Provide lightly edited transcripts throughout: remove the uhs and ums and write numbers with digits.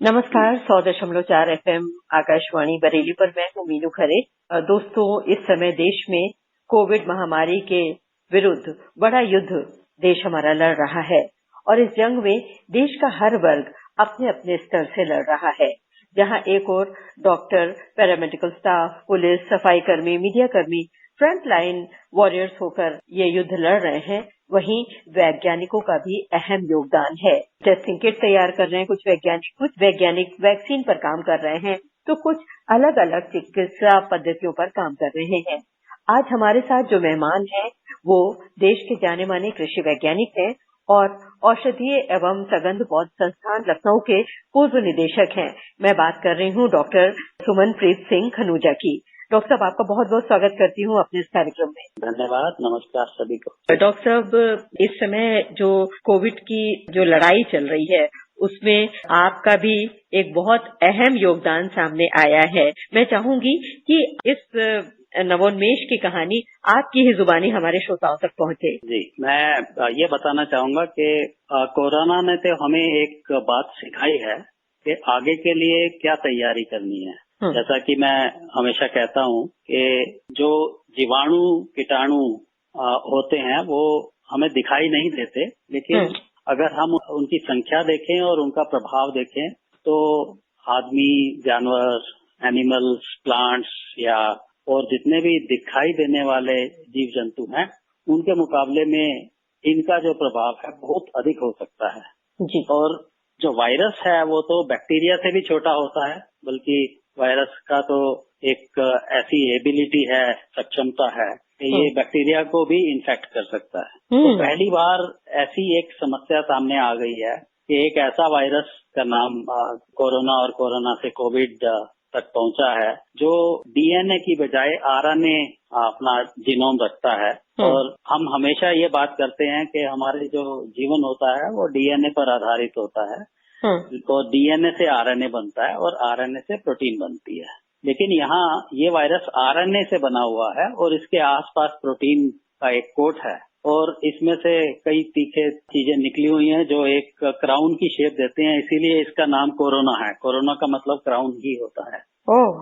नमस्कार, 100.4 FM आकाशवाणी बरेली पर मैं हूँ मीनू खरे। दोस्तों, इस समय देश में कोविड महामारी के विरुद्ध बड़ा युद्ध देश हमारा लड़ रहा है और इस जंग में देश का हर वर्ग अपने अपने स्तर से लड़ रहा है। जहाँ एक ओर डॉक्टर, पैरामेडिकल स्टाफ, पुलिस, सफाई कर्मी, मीडिया कर्मी फ्रंट लाइन वॉरियर्स होकर ये युद्ध लड़ रहे हैं, वहीं वैज्ञानिकों का भी अहम योगदान है। टेस्टिंग किट तैयार कर रहे हैं कुछ वैज्ञानिक वैक्सीन पर काम कर रहे हैं, तो कुछ अलग अलग चिकित्सा पद्धतियों पर काम कर रहे हैं। आज हमारे साथ जो मेहमान हैं, वो देश के जाने माने कृषि वैज्ञानिक हैं और औषधीय एवं सगंध पौध संस्थान लखनऊ के पूर्व निदेशक हैं। मैं बात कर रही हूँ डॉक्टर सुमनप्रीत सिंह खनूजा की। डॉक्टर साहब, आपका बहुत बहुत स्वागत करती हूँ अपने इस कार्यक्रम में। धन्यवाद, नमस्कार सभी को। डॉक्टर साहब, इस समय जो कोविड की जो लड़ाई चल रही है, उसमें आपका भी एक बहुत अहम योगदान सामने आया है। मैं चाहूंगी कि इस नवोन्मेष की कहानी आपकी ही जुबानी हमारे श्रोताओं तक पहुंचे। जी, मैं ये बताना चाहूंगा कि कोरोना ने तो हमें एक बात सिखाई है कि आगे के लिए क्या तैयारी करनी है। जैसा कि मैं हमेशा कहता हूँ कि जो जीवाणु कीटाणु होते हैं वो हमें दिखाई नहीं देते, लेकिन अगर हम उनकी संख्या देखें और उनका प्रभाव देखें तो आदमी, जानवर, एनिमल्स, प्लांट्स या और जितने भी दिखाई देने वाले जीव जंतु हैं, उनके मुकाबले में इनका जो प्रभाव है बहुत अधिक हो सकता है जी। और जो वायरस है वो तो बैक्टीरिया से भी छोटा होता है, बल्कि वायरस का तो एक ऐसी एबिलिटी है, सक्षमता है कि ये बैक्टीरिया को भी इन्फेक्ट कर सकता है। तो पहली बार ऐसी एक समस्या सामने आ गई है कि एक ऐसा वायरस का नाम कोरोना और कोरोना से कोविड तक पहुंचा है जो डीएनए की बजाय आरएनए अपना जीनोम रखता है। और हम हमेशा ये बात करते हैं कि हमारे जो जीवन होता है वो डीएनए पर आधारित होता है। तो डीएनए से आरएनए बनता है और आरएनए से प्रोटीन बनती है, लेकिन यहाँ ये वायरस आरएनए से बना हुआ है और इसके आसपास प्रोटीन का एक कोट है और इसमें से कई तीखे चीजें निकली हुई हैं जो एक क्राउन की शेप देते हैं, इसीलिए इसका नाम कोरोना है। कोरोना का मतलब क्राउन ही होता है।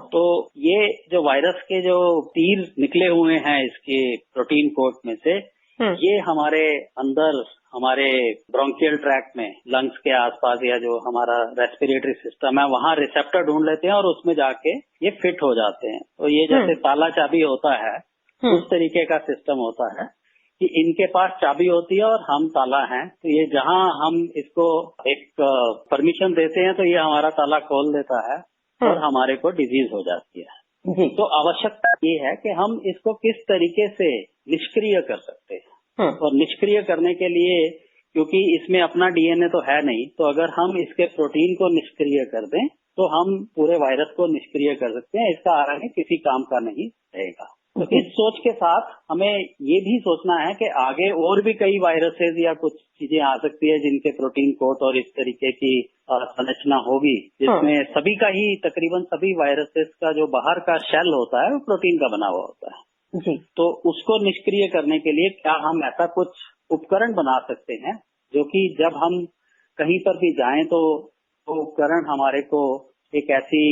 तो ये जो वायरस के जो तीर निकले हुए हैं इसके प्रोटीन कोट में से, ये हमारे अंदर, हमारे ब्रोंकियल ट्रैक्ट में, लंग्स के आसपास या जो हमारा रेस्पिरेटरी सिस्टम है, वहाँ रिसेप्टर ढूंढ लेते हैं और उसमें जाके ये फिट हो जाते हैं। तो ये जैसे ताला चाबी होता है, उस तरीके का सिस्टम होता है कि इनके पास चाबी होती है और हम ताला हैं। तो ये जहाँ हम इसको एक परमिशन देते हैं तो ये हमारा ताला खोल देता है और हमारे को डिजीज हो जाती है। तो आवश्यकता ये है कि हम इसको किस तरीके से निष्क्रिय कर सकते हैं। और निष्क्रिय करने के लिए, क्योंकि इसमें अपना डीएनए तो है नहीं, तो अगर हम इसके प्रोटीन को निष्क्रिय कर दें तो हम पूरे वायरस को निष्क्रिय कर सकते हैं। इसका आरएनए किसी काम का नहीं रहेगा। तो इस सोच के साथ हमें ये भी सोचना है कि आगे और भी कई वायरसेस या कुछ चीजें आ सकती है जिनके प्रोटीन कोट और इस तरीके की संरचना होगी, जिसमें सभी का ही, तकरीबन सभी वायरसेस का जो बाहर का शेल होता है वो प्रोटीन का बना हुआ होता है। जी। तो उसको निष्क्रिय करने के लिए क्या हम ऐसा कुछ उपकरण बना सकते हैं जो कि जब हम कहीं पर भी जाएं तो उपकरण हमारे को एक ऐसी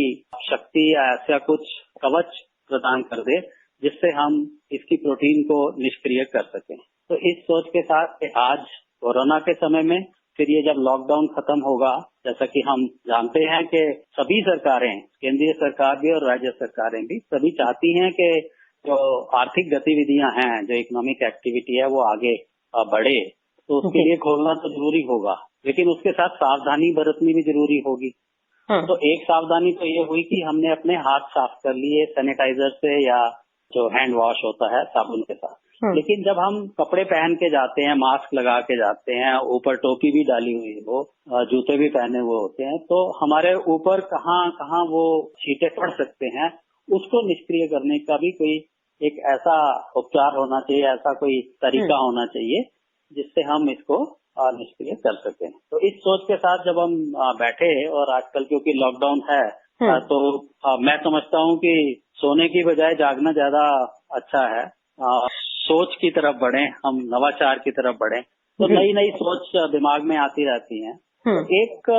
शक्ति या ऐसा कुछ कवच प्रदान कर दे जिससे हम इसकी प्रोटीन को निष्क्रिय कर सकें। तो इस सोच के साथ आज कोरोना के समय में, फिर ये जब लॉकडाउन खत्म होगा, जैसा कि हम जानते हैं कि सभी सरकारें, केंद्रीय सरकार भी और राज्य सरकारें भी, सभी चाहती हैं कि जो आर्थिक गतिविधियां हैं, जो इकोनॉमिक एक्टिविटी है, वो आगे बढ़े। तो उसके लिए खोलना तो जरूरी होगा, लेकिन उसके साथ सावधानी बरतनी भी जरूरी होगी। तो एक सावधानी तो ये हुई कि हमने अपने हाथ साफ कर लिए सैनिटाइजर से या जो हैंड वॉश होता है साबुन के साथ। लेकिन जब हम कपड़े पहन के जाते हैं, मास्क लगा के जाते हैं, ऊपर टोपी भी डाली हुई हो, जूते भी पहने हुए होते हैं, तो हमारे ऊपर कहाँ कहाँ वो छींटे पड़ सकते हैं, उसको निष्क्रिय करने का भी कोई एक ऐसा उपचार होना चाहिए, ऐसा कोई तरीका होना चाहिए जिससे हम इसको निष्क्रिय कर सकें। तो इस सोच के साथ जब हम बैठे, और आजकल क्योंकि लॉकडाउन है तो मैं समझता हूँ कि सोने की बजाय जागना ज्यादा अच्छा है। सोच की तरफ बढ़ें, हम नवाचार की तरफ बढ़ें। तो नई नई सोच दिमाग में आती रहती है। एक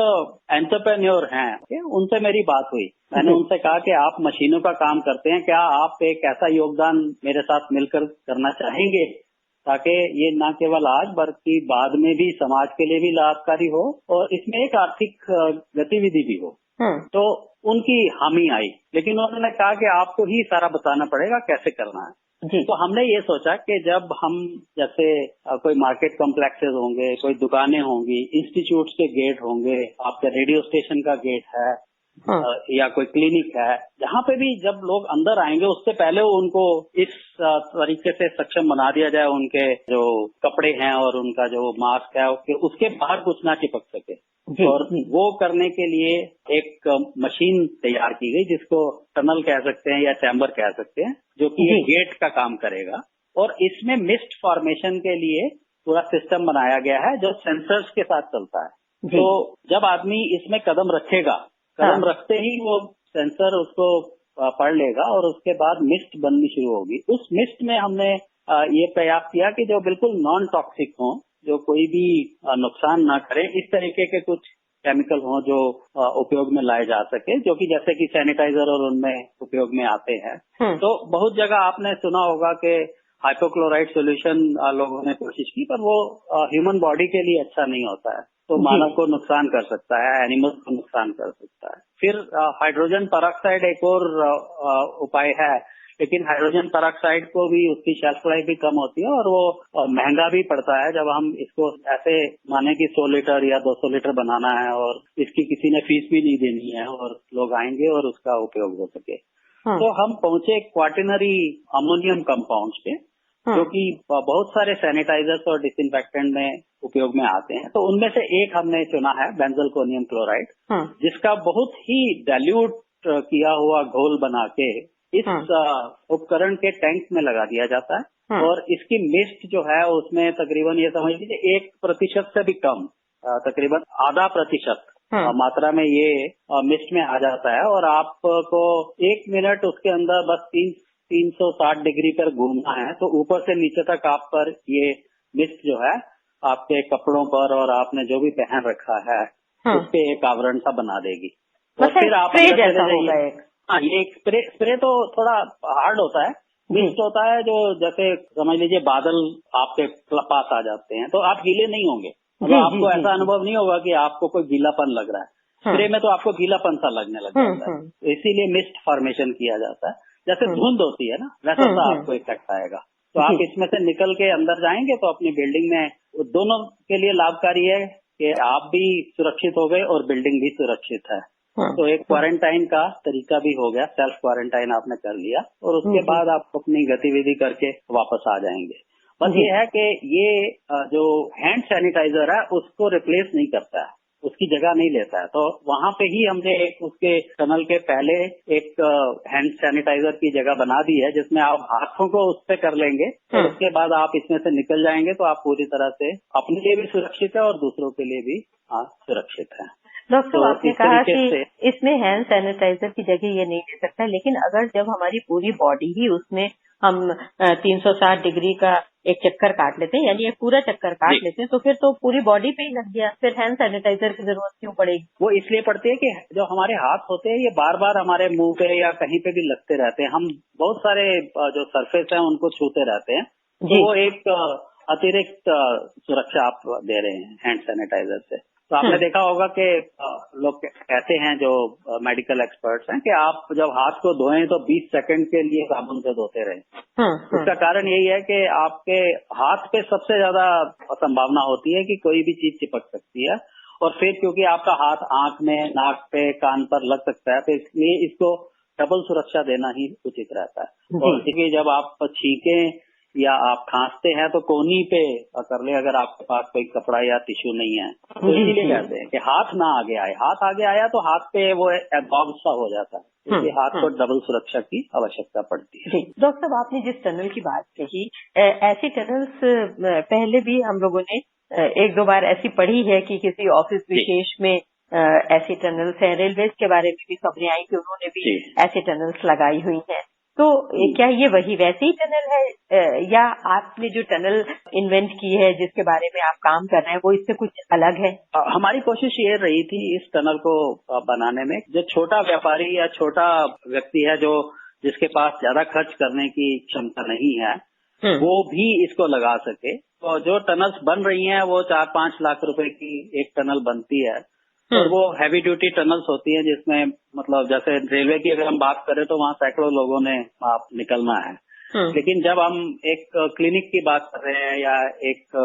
एंटरप्रेन्योर हैं, उनसे मेरी बात हुई। मैंने उनसे कहा कि आप मशीनों का काम करते हैं, क्या आप एक ऐसा योगदान मेरे साथ मिलकर करना चाहेंगे ताकि ये न केवल आज बल्कि बाद में भी समाज के लिए भी लाभकारी हो और इसमें एक आर्थिक गतिविधि भी हो। तो उनकी हामी आई, लेकिन उन्होंने कहा कि आपको ही सारा बताना पड़ेगा कैसे करना है। तो हमने ये सोचा कि जब हम जैसे कोई मार्केट कॉम्प्लेक्सेस होंगे, कोई दुकानें होंगी, इंस्टीट्यूट्स के गेट होंगे, आपका रेडियो स्टेशन का गेट है, या कोई क्लिनिक है, जहाँ पे भी जब लोग अंदर आएंगे उससे पहले उनको इस तरीके से सक्षम बना दिया जाए, उनके जो कपड़े हैं और उनका जो मास्क है उसके बाहर कुछ ना चिपक सके। और वो करने के लिए एक मशीन तैयार की गई जिसको टनल कह सकते हैं या चैम्बर कह सकते हैं, जो कि एक गेट का काम करेगा। और इसमें मिस्ट फॉर्मेशन के लिए पूरा सिस्टम बनाया गया है जो सेंसर्स के साथ चलता है। तो जब आदमी इसमें कदम रखेगा, कदम रखते ही वो सेंसर उसको पढ़ लेगा और उसके बाद मिस्ट बननी शुरू होगी। उस मिस्ट में हमने ये प्रयास किया कि जो बिल्कुल नॉन टॉक्सिक हो, जो कोई भी नुकसान ना करे, इस तरीके के कुछ केमिकल हों जो उपयोग में लाए जा सके, जो कि जैसे कि सैनिटाइजर और उनमें उपयोग में आते हैं। तो बहुत जगह आपने सुना होगा कि हाइपोक्लोराइड सॉल्यूशन लोगों ने कोशिश की, पर वो ह्यूमन बॉडी के लिए अच्छा नहीं होता है, तो मानव को नुकसान कर सकता है, एनिमल्स को नुकसान कर सकता है। फिर हाइड्रोजन पेरोक्साइड एक और उपाय है, लेकिन हाइड्रोजन पेरोक्साइड को भी उसकी शेल्फ लाइफ भी कम होती है और वो महंगा भी पड़ता है। जब हम इसको ऐसे माने कि 100 लीटर या 200 लीटर बनाना है और इसकी किसी ने फीस भी नहीं देनी है और लोग आएंगे और उसका उपयोग हो सके। तो हम पहुंचे क्वार्टिनरी अमोनियम कंपाउंड्स पे, जो कि बहुत सारे सैनिटाइजर्स और डिसइंफेक्टेंट में उपयोग में आते हैं। तो उनमें से एक हमने चुना है बेंजोइल क्लोराइड, जिसका बहुत ही डाइल्यूट किया हुआ घोल बना के इस उपकरण के टैंक में लगा दिया जाता है। और इसकी मिस्ट जो है उसमें तकरीबन ये समझ लीजिए 1% से भी कम, तकरीबन आधा प्रतिशत मात्रा में ये मिस्ट में आ जाता है। और आपको 1 मिनट उसके अंदर बस 360 डिग्री पर घूमना है, तो ऊपर से नीचे तक आप पर ये मिस्ट जो है आपके कपड़ों पर और आपने जो भी पहन रखा है उस पे एक आवरण सा बना देगी। और फिर आप ये स्प्रे तो थोड़ा हार्ड होता है, मिस्ट होता है जो जैसे समझ लीजिए बादल आपके पास आ जाते हैं तो आप गीले नहीं होंगे, मतलब आपको ऐसा अनुभव नहीं होगा कि आपको कोई गीलापन लग रहा है। स्प्रे में तो आपको गीलापन सा लगने लग जाता है, इसीलिए मिस्ट फॉर्मेशन किया जाता है। जैसे धुंध होती है ना, वैसा सा आपको इफेक्ट आएगा। तो आप इसमें से निकल के अंदर जाएंगे तो अपनी बिल्डिंग में दोनों के लिए लाभकारी है कि आप भी सुरक्षित हो गए और बिल्डिंग भी सुरक्षित है। तो एक क्वारंटाइन का तरीका भी हो गया, सेल्फ क्वारंटाइन आपने कर लिया और उसके बाद आप अपनी गतिविधि करके वापस आ जाएंगे। बस ये है कि ये जो हैंड सैनिटाइजर है उसको रिप्लेस नहीं करता है, उसकी जगह नहीं लेता है। तो वहां पे ही हमने एक उसके टनल के पहले एक हैंड सैनिटाइजर की जगह बना दी है, जिसमें आप हाथों को उस पे कर लेंगे और उसके बाद आप इसमें से निकल जाएंगे तो आप पूरी तरह से अपने लिए भी सुरक्षित है और दूसरों के लिए भी सुरक्षित है। डॉक्टर आपने कहा कि इसमें हैंड सैनिटाइजर की जगह ये नहीं ले सकता, लेकिन अगर जब हमारी पूरी बॉडी ही उसमें हम 360 डिग्री का एक चक्कर काट लेते हैं, यानी एक पूरा चक्कर काट लेते हैं, तो फिर तो पूरी बॉडी पे ही लग गया, फिर हैंड सैनिटाइजर की जरूरत क्यों पड़ेगी? वो इसलिए पड़ती है कि जो हमारे हाथ होते हैं ये बार बार हमारे मुंह पे या कहीं पे भी लगते रहते हैं। हम बहुत सारे जो सरफेस है उनको छूते रहते हैं, तो वो एक अतिरिक्त सुरक्षा आप दे रहे हैं हैंड सैनिटाइजर से। तो आपने देखा होगा कि लोग कहते हैं जो मेडिकल एक्सपर्ट्स हैं कि आप जब हाथ को धोएं तो 20 सेकंड के लिए साबुन से धोते रहें। उसका कारण यही है कि आपके हाथ पे सबसे ज्यादा संभावना होती है कि कोई भी चीज चिपक सकती है, और फिर क्योंकि आपका हाथ आंख में, नाक पे, कान पर लग सकता है, तो इसलिए इसको डबल सुरक्षा देना ही उचित रहता है। और इसलिए जब आप छींकें या आप खांसते हैं तो कोहनी पे कर ले, अगर आपके पास कोई कपड़ा या टिश्यू नहीं है, तो इसीलिए कहते हैं कि हाथ ना आगे आए। हाथ आगे आया तो हाथ पे वो एब्जॉर्ब सा हो जाता है, इसलिए हाथ को डबल सुरक्षा की आवश्यकता पड़ती है। डॉक्टर साहब आपने जिस टनल की बात कही, ऐसी टनल्स पहले भी हम लोगों ने 1-2 बार ऐसी पढ़ी है कि किसी ऑफिस विशेष में ऐसी टनल्स हैं। रेलवे के बारे में भी खबरें आई कि उन्होंने भी ऐसी टनल्स लगाई हुई हैं। तो क्या ये वही वैसे ही टनल है या आपने जो टनल इन्वेंट की है जिसके बारे में आप काम कर रहे हैं वो इससे कुछ अलग है? हमारी कोशिश ये रही थी इस टनल को बनाने में, जो छोटा व्यापारी या छोटा व्यक्ति है जो जिसके पास ज्यादा खर्च करने की क्षमता नहीं है वो भी इसको लगा सके। तो जो टनल्स बन रही हैं वो 4-5 लाख रुपए की एक टनल बनती है और वो हैवी ड्यूटी टनल्स होती हैं जिसमें मतलब जैसे रेलवे की अगर हम बात करें तो वहाँ सैकड़ों लोगों ने आप निकलना है। लेकिन जब हम एक क्लिनिक की बात कर रहे हैं या एक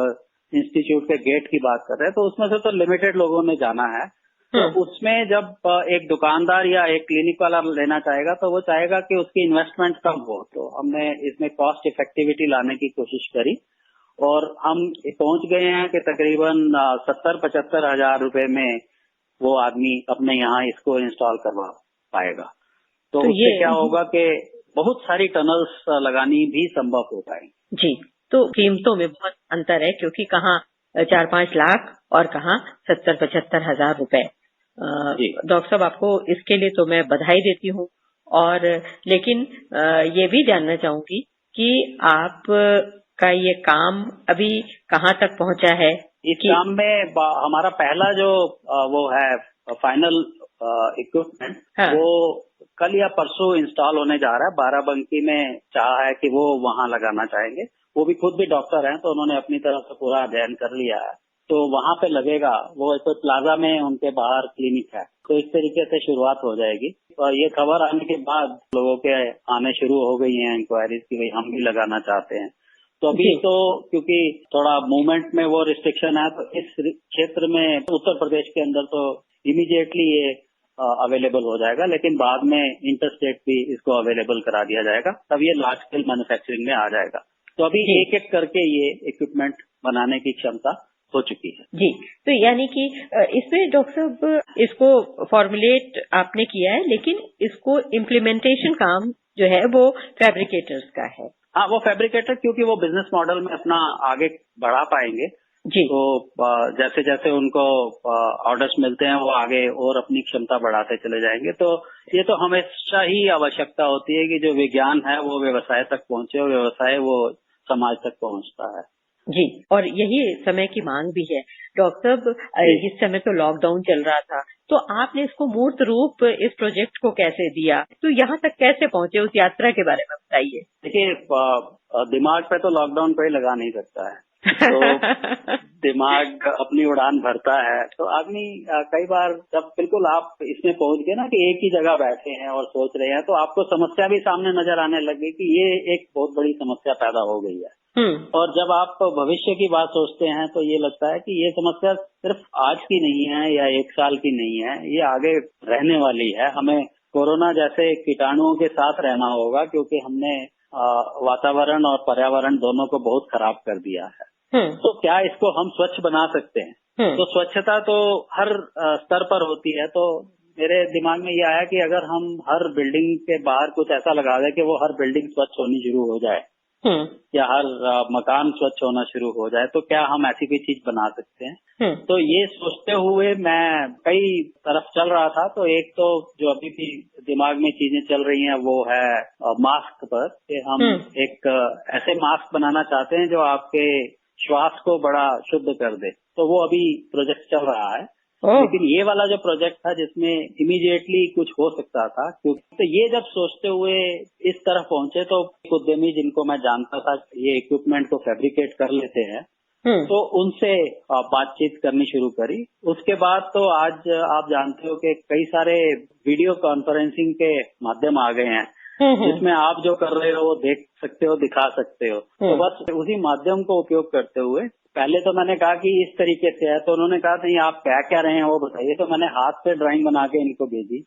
इंस्टीट्यूट के गेट की बात कर रहे हैं तो उसमें से तो लिमिटेड लोगों ने जाना है। तो उसमें जब एक दुकानदार या एक क्लिनिक वाला लेना चाहेगा तो वो चाहेगा कि उसकी इन्वेस्टमेंट कम हो। तो हमने इसमें कॉस्ट इफेक्टिविटी लाने की कोशिश करी और हम पहुंच गए हैं कि तकरीबन 70-75 हजार रुपए में वो आदमी अपने यहाँ इसको इंस्टॉल करवा पाएगा। तो उससे क्या होगा कि बहुत सारी टनल्स लगानी भी संभव हो पाएगी। जी, तो कीमतों में बहुत अंतर है क्योंकि कहाँ 4-5 लाख और कहाँ 70-75 हजार रुपए। डॉक्टर साहब आपको इसके लिए तो मैं बधाई देती हूँ और लेकिन ये भी जानना चाहूंगी कि आप का ये काम अभी कहाँ तक पहुंचा है? इस काम में हमारा पहला जो वो है फाइनल इक्विपमेंट वो कल या परसों इंस्टॉल होने जा रहा है। बाराबंकी में चाहा है कि वो वहाँ लगाना चाहेंगे। वो भी खुद भी डॉक्टर हैं तो उन्होंने अपनी तरफ से पूरा अध्ययन कर लिया है तो वहाँ पे लगेगा। वो तो प्लाजा में उनके बाहर क्लिनिक है तो इस तरीके से शुरुआत हो जाएगी। और ये खबर आने के बाद लोगों के आने शुरू हो गई हैं इंक्वायरीज की भाई हम भी लगाना चाहते हैं। तो अभी तो क्योंकि थोड़ा मूवमेंट में वो रिस्ट्रिक्शन है तो इस क्षेत्र में उत्तर प्रदेश के अंदर तो इमीडिएटली ये अवेलेबल हो जाएगा लेकिन बाद में इंटरस्टेट भी इसको अवेलेबल करा दिया जाएगा तब ये लार्ज स्केल मैन्युफैक्चरिंग में आ जाएगा। तो अभी एक एक करके ये इक्विपमेंट बनाने की क्षमता हो चुकी है। जी, तो यानी कि इसमें डॉक्टर साहब इसको फॉर्मुलेट आपने किया है लेकिन इसको इम्प्लीमेंटेशन काम जो है वो फैब्रिकेटर्स का है। हाँ, वो फैब्रिकेटर क्योंकि वो बिजनेस मॉडल में अपना आगे बढ़ा पाएंगे। जी। तो जैसे जैसे उनको ऑर्डर्स मिलते हैं वो आगे और अपनी क्षमता बढ़ाते चले जाएंगे। तो ये तो हमेशा ही आवश्यकता होती है कि जो विज्ञान है वो व्यवसाय तक पहुंचे और व्यवसाय वो समाज तक पहुंचता है। जी, और यही समय की मांग भी है। डॉक्टर साहब इस समय तो लॉकडाउन चल रहा था तो आपने इसको मूर्त रूप इस प्रोजेक्ट को कैसे दिया? तो यहाँ तक कैसे पहुंचे उस यात्रा के बारे में बताइए। देखिए दिमाग पे तो लॉकडाउन कोई लगा नहीं सकता है तो दिमाग अपनी उड़ान भरता है। तो आदमी कई बार जब बिल्कुल आप इसमें पहुंच गए ना कि एक ही जगह बैठे हैं और सोच रहे हैं तो आपको समस्या भी सामने नजर आने लगी कि ये एक बहुत बड़ी समस्या पैदा हो गई है। और जब आप भविष्य की बात सोचते हैं तो ये लगता है कि ये समस्या सिर्फ आज की नहीं है या एक साल की नहीं है, ये आगे रहने वाली है। हमें कोरोना जैसे कीटाणुओं के साथ रहना होगा क्योंकि हमने वातावरण और पर्यावरण दोनों को बहुत खराब कर दिया है। तो क्या इसको हम स्वच्छ बना सकते हैं? तो स्वच्छता तो हर स्तर पर होती है। तो मेरे दिमाग में ये आया कि अगर हम हर बिल्डिंग के बाहर कुछ ऐसा लगा दें कि वो हर बिल्डिंग स्वच्छ होनी शुरू हो जाए या हर मकान स्वच्छ होना शुरू हो जाए तो क्या हम ऐसी कोई चीज बना सकते हैं? तो ये सोचते हुए मैं कई तरफ चल रहा था। तो एक तो जो अभी भी दिमाग में चीजें चल रही हैं वो है मास्क पर कि हम एक ऐसे मास्क बनाना चाहते हैं जो आपके श्वास को बड़ा शुद्ध कर दे। तो वो अभी प्रोजेक्ट चल रहा है। लेकिन ये वाला जो प्रोजेक्ट था जिसमें इमीडिएटली कुछ हो सकता था क्योंकि तो ये जब सोचते हुए इस तरफ पहुंचे तो उद्यमी जिनको मैं जानता था ये इक्विपमेंट को फैब्रिकेट कर लेते हैं तो उनसे बातचीत करनी शुरू करी। उसके बाद तो आज आप जानते हो कि कई सारे वीडियो कॉन्फ्रेंसिंग के माध्यम आ गए हैं जिसमें आप जो कर रहे हो वो देख सकते हो, दिखा सकते हो। तो बस उसी माध्यम को उपयोग करते हुए पहले तो मैंने कहा कि इस तरीके से है तो उन्होंने कहा नहीं आप क्या रहे हैं वो बताइए। तो मैंने हाथ से ड्राइंग बना के इनको भेजी।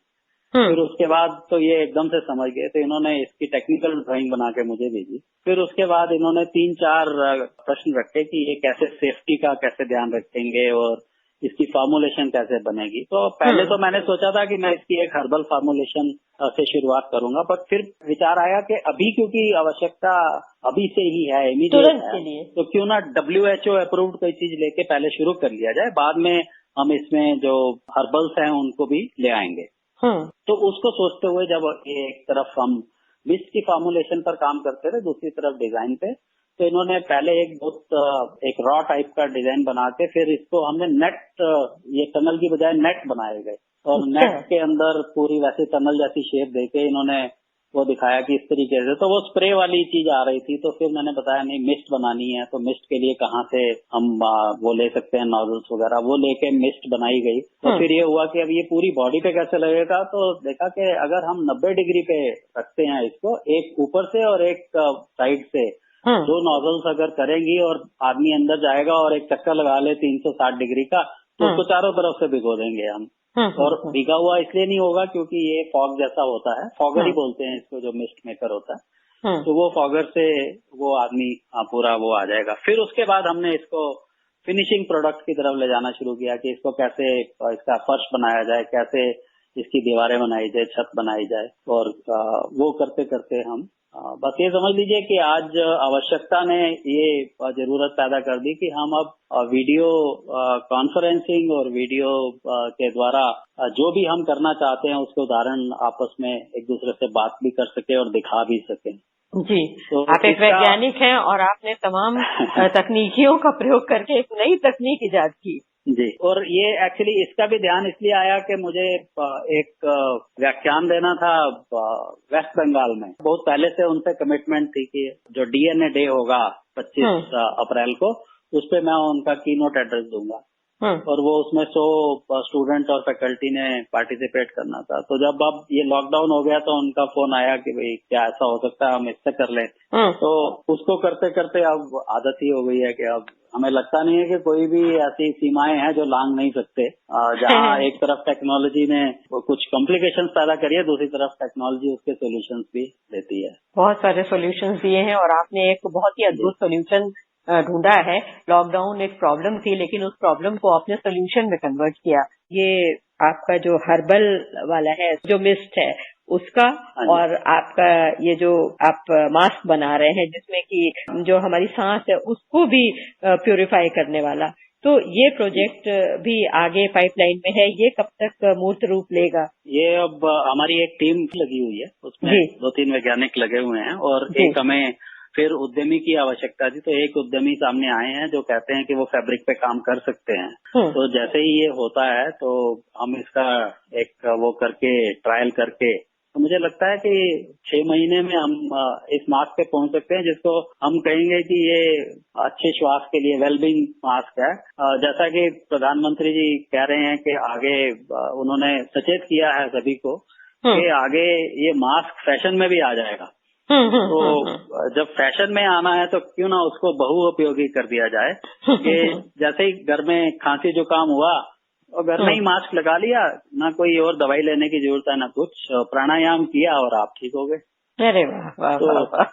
फिर उसके बाद तो ये एकदम से समझ गए तो इन्होंने इसकी टेक्निकल ड्राइंग बना के मुझे भेजी। फिर उसके बाद इन्होंने 3-4 प्रश्न रखे कि ये कैसे सेफ्टी का कैसे ध्यान रखेंगे और इसकी फॉर्मुलेशन कैसे बनेगी। तो पहले तो मैंने सोचा था कि मैं इसकी एक हर्बल फॉर्मुलेशन से शुरुआत करूंगा पर फिर विचार आया कि अभी क्योंकि आवश्यकता अभी से ही है, इमीडिएट है, तो क्यों ना WHO अप्रूव्ड कोई चीज लेके पहले शुरू कर लिया जाए, बाद में हम इसमें जो हर्बल्स हैं उनको भी ले आएंगे। तो उसको सोचते हुए जब एक तरफ हम मिस्ट की फॉर्मुलेशन पर काम करते थे, दूसरी तरफ डिजाइन पे। तो इन्होंने पहले एक रॉ टाइप का डिजाइन बना के फिर इसको हमने नेट, ये टनल की बजाय नेट बनाए गए और नेट के अंदर पूरी वैसे टनल जैसी शेप देके इन्होंने वो दिखाया कि इस तरीके से। तो वो स्प्रे वाली चीज आ रही थी, तो फिर मैंने बताया नहीं मिस्ट बनानी है, तो मिस्ट के लिए कहाँ से हम वो ले सकते हैं नॉजल्स वगैरह, वो लेके मिस्ट बनाई गई। तो फिर ये हुआ कि अब ये पूरी बॉडी पे कैसे लगेगा, तो देखा कि अगर हम 90 डिग्री पे रखते हैं इसको, एक ऊपर से और एक साइड से, दो नॉजल्स अगर करेंगी और आदमी अंदर जाएगा और एक चक्कर लगा ले 360 डिग्री का, तो उसको चारों तरफ से भिगो देंगे हम। और भीगा हुआ इसलिए नहीं होगा क्योंकि ये फॉग जैसा होता है, फॉगर ही बोलते हैं इसको, जो मिस्ट मेकर होता है। तो वो फॉगर से वो आदमी पूरा वो आ जाएगा। फिर उसके बाद हमने इसको फिनिशिंग प्रोडक्ट की तरफ ले जाना शुरू किया कि इसको कैसे इसका फर्श बनाया जाए, कैसे इसकी दीवारें बनाई जाए, छत बनाई जाए। और वो करते करते हम बस ये समझ लीजिए कि आज आवश्यकता ने ये जरूरत पैदा कर दी कि हम अब वीडियो कॉन्फ्रेंसिंग और वीडियो के द्वारा जो भी हम करना चाहते हैं उसके उदाहरण आपस में एक दूसरे से बात भी कर सके और दिखा भी सके। जी, तो आप एक वैज्ञानिक हैं और आपने तमाम तकनीकियों का प्रयोग करके एक नई तकनीक इजाद की। जी, और ये एक्चुअली इसका भी ध्यान इसलिए आया कि मुझे एक व्याख्यान देना था वेस्ट बंगाल में। बहुत पहले से उनसे कमिटमेंट थी कि जो डीएनए डे होगा 25 अप्रैल को, उस पे मैं उनका कीनोट एड्रेस दूंगा। और वो उसमें 100 स्टूडेंट और फैकल्टी ने पार्टिसिपेट करना था। तो जब अब ये लॉकडाउन हो गया तो उनका फोन आया कि भाई क्या ऐसा हो सकता है हम इससे कर लें। तो उसको करते करते अब आदत ही हो गई है कि अब हमें लगता नहीं है कि कोई भी ऐसी सीमाएं हैं जो लांघ नहीं सकते। जहाँ एक तरफ टेक्नोलॉजी ने कुछ कॉम्प्लिकेशंस पैदा करी है, दूसरी तरफ टेक्नोलॉजी उसके सॉल्यूशंस भी देती है। बहुत सारे सॉल्यूशंस दिए हैं और आपने एक बहुत ही अद्भुत सॉल्यूशन ढूंढा है। लॉकडाउन एक प्रॉब्लम थी, लेकिन उस प्रॉब्लम को आपने सोल्यूशन में कन्वर्ट किया। ये आपका जो हर्बल वाला है, जो मिस्ट है उसका, और आपका ये जो आप मास्क बना रहे हैं जिसमें कि जो हमारी सांस है उसको भी प्यूरिफाई करने वाला, तो ये प्रोजेक्ट भी आगे पाइपलाइन में है। ये कब तक मूर्त रूप लेगा? ये अब हमारी एक टीम लगी हुई है, उसमें 2-3 वैज्ञानिक लगे हुए हैं और एक हमें फिर उद्यमी की आवश्यकता थी। तो एक उद्यमी सामने आए हैं जो कहते हैं कि वो फैब्रिक पे काम कर सकते हैं। तो जैसे ही ये होता है तो हम इसका एक वो करके ट्रायल करके, तो मुझे लगता है कि 6 महीने में हम इस मास्क पे पहुंच सकते हैं, जिसको हम कहेंगे कि ये अच्छे श्वास के लिए वेलबींग मास्क है। जैसा कि प्रधानमंत्री जी कह रहे हैं कि आगे उन्होंने सचेत किया है सभी को कि आगे ये मास्क फैशन में भी आ जाएगा। तो जब फैशन में आना है तो क्यों ना उसको बहुउपयोगी कर दिया जाए कि जैसे ही घर में खांसी जुकाम हुआ और घर में ही मास्क लगा लिया, ना कोई और दवाई लेने की जरूरत है ना कुछ, प्राणायाम किया और आप ठीक हो गए। अरे वाह वाह वाह।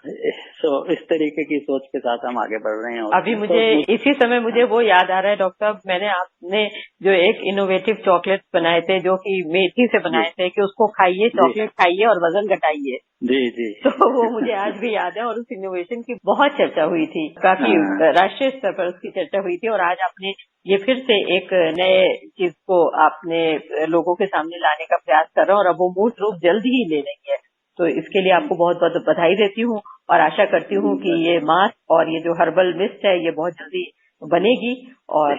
तो इस तरीके की सोच के साथ हम आगे बढ़ रहे हैं। अभी मुझे इसी समय मुझे वो याद आ रहा है डॉक्टर साहब, मैंने आपने जो एक इनोवेटिव चॉकलेट बनाए थे जो कि मेथी से बनाए थे कि उसको खाइए, चॉकलेट खाइए और वजन घटाइए। जी जी। तो वो मुझे आज भी याद है और उस इनोवेशन की बहुत चर्चा हुई थी, काफी राष्ट्रीय स्तर पर उसकी चर्चा हुई थी। और आज आपने ये फिर से एक नए चीज को आपने लोगों के सामने लाने का प्रयास कर रहे हैं और अब वो मूर्त रूप जल्द ही ले रही है। तो इसके लिए आपको बहुत बहुत बधाई देती हूँ और आशा करती हूँ कि ये मास्क और ये जो हर्बल मिस्ट है ये बहुत जल्दी बनेगी। और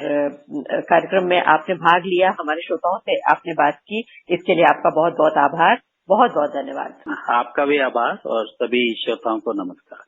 कार्यक्रम में आपने भाग लिया, हमारे श्रोताओं से आपने बात की, इसके लिए आपका बहुत बहुत आभार, बहुत बहुत धन्यवाद। आपका भी आभार और सभी श्रोताओं को नमस्कार।